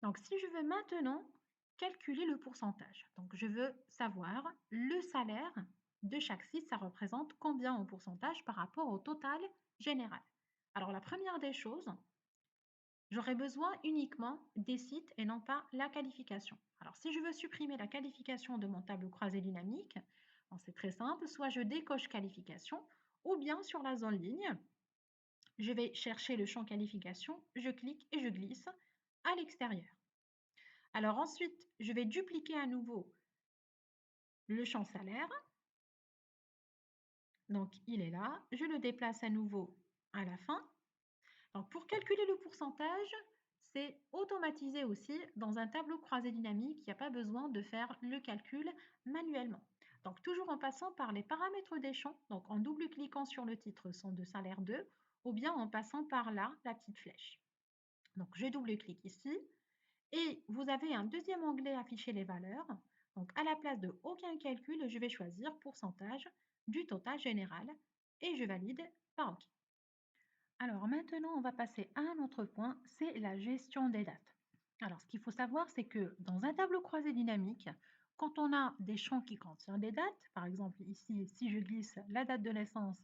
Donc, si je veux maintenant calculer le pourcentage, donc je veux savoir le salaire de chaque site, ça représente combien en pourcentage par rapport au total général. Alors, la première des choses, j'aurais besoin uniquement des sites et non pas la qualification. Alors, si je veux supprimer la qualification de mon tableau croisé dynamique, bon, c'est très simple, soit je décoche qualification, ou bien sur la zone ligne, je vais chercher le champ qualification, je clique et je glisse à l'extérieur. Alors ensuite, je vais dupliquer à nouveau le champ salaire. Donc, il est là. Je le déplace à nouveau à la fin. Donc, pour calculer le pourcentage, c'est automatisé aussi dans un tableau croisé dynamique. Il n'y a pas besoin de faire le calcul manuellement. Donc, toujours en passant par les paramètres des champs, donc en double-cliquant sur le titre son de salaire 2, ou bien en passant par là, la petite flèche. Donc, je double-clique ici. Et vous avez un deuxième onglet afficher les valeurs. Donc, à la place de aucun calcul, je vais choisir pourcentage du total général et je valide par OK. Alors maintenant, on va passer à un autre point, c'est la gestion des dates. Alors, ce qu'il faut savoir, c'est que dans un tableau croisé dynamique, quand on a des champs qui contiennent des dates, par exemple ici, si je glisse la date de naissance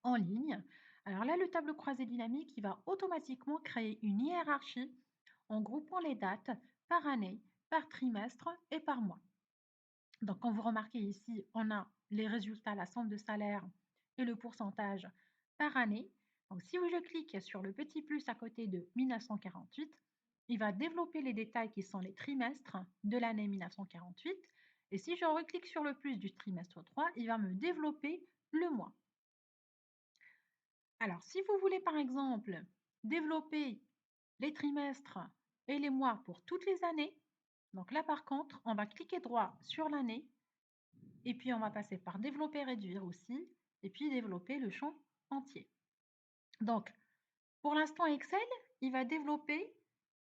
en ligne, alors là, le tableau croisé dynamique, il va automatiquement créer une hiérarchie en groupant les dates par année, par trimestre et par mois. Donc, quand vous remarquez ici, on a les résultats, la somme de salaire et le pourcentage par année. Donc, si je clique sur le petit plus à côté de 1948, il va développer les détails qui sont les trimestres de l'année 1948. Et si je reclique sur le plus du trimestre 3, il va me développer le mois. Alors, si vous voulez par exemple développer les trimestres et les mois pour toutes les années, donc là par contre, on va cliquer droit sur l'année et puis on va passer par développer, réduire aussi et puis développer le champ entier. Donc, pour l'instant Excel, il va développer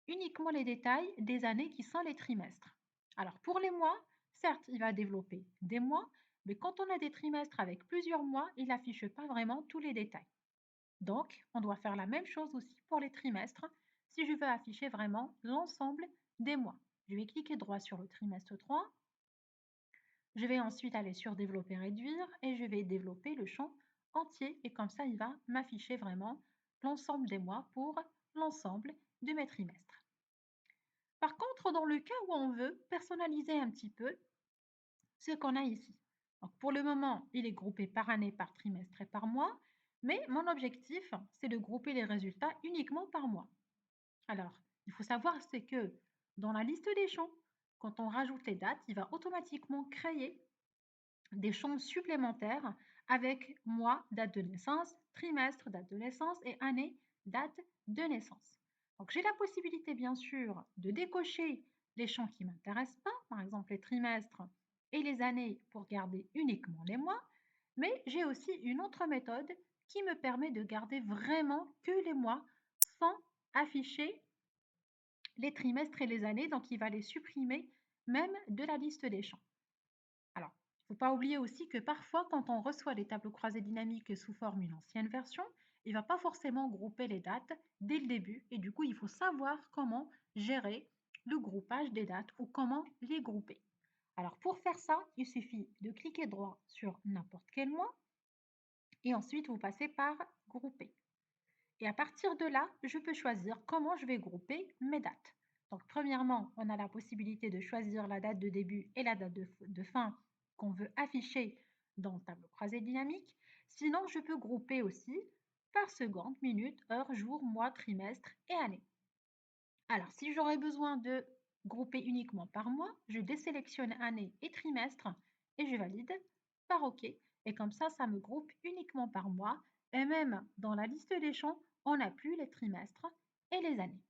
uniquement les détails des années qui sont les trimestres. Alors, pour les mois, certes, il va développer des mois, mais quand on a des trimestres avec plusieurs mois, il n'affiche pas vraiment tous les détails. Donc, on doit faire la même chose aussi pour les trimestres si je veux afficher vraiment l'ensemble des mois. Je vais cliquer droit sur le trimestre 3. Je vais ensuite aller sur développer, réduire et je vais développer le champ entier et comme ça, il va m'afficher vraiment l'ensemble des mois pour l'ensemble de mes trimestres. Par contre, dans le cas où on veut personnaliser un petit peu ce qu'on a ici. Donc, pour le moment, il est groupé par année, par trimestre et par mois, mais mon objectif, c'est de grouper les résultats uniquement par mois. Alors, il faut savoir, c'est que dans la liste des champs, quand on rajoute les dates, il va automatiquement créer des champs supplémentaires avec mois, date de naissance, trimestre, date de naissance et année, date de naissance. Donc, j'ai la possibilité, bien sûr, de décocher les champs qui ne m'intéressent pas, par exemple les trimestres et les années pour garder uniquement les mois, mais j'ai aussi une autre méthode qui me permet de garder vraiment que les mois sans afficher les trimestres et les années, donc il va les supprimer même de la liste des champs. Alors, il ne faut pas oublier aussi que parfois, quand on reçoit les tableaux croisés dynamiques sous forme une ancienne version, il ne va pas forcément grouper les dates dès le début et du coup, il faut savoir comment gérer le groupage des dates ou comment les grouper. Alors, pour faire ça, il suffit de cliquer droit sur n'importe quel mois et ensuite vous passez par grouper. Et à partir de là, je peux choisir comment je vais grouper mes dates. Donc, premièrement, on a la possibilité de choisir la date de début et la date de fin qu'on veut afficher dans le tableau croisé dynamique. Sinon, je peux grouper aussi par seconde, minute, heure, jour, mois, trimestre et année. Alors, si j'aurais besoin de grouper uniquement par mois, je désélectionne année et trimestre et je valide par OK. Et comme ça me groupe uniquement par mois. Et même dans la liste des champs, on n'a plus les trimestres et les années.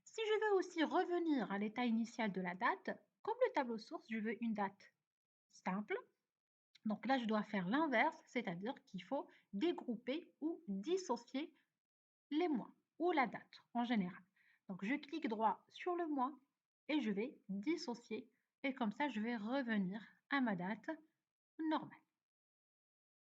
Si je veux aussi revenir à l'état initial de la date, comme le tableau source, je veux une date simple. Donc là, je dois faire l'inverse, c'est-à-dire qu'il faut dégrouper ou dissocier les mois ou la date en général. Donc je clique droit sur le mois et je vais dissocier et comme ça je vais revenir à ma date normale.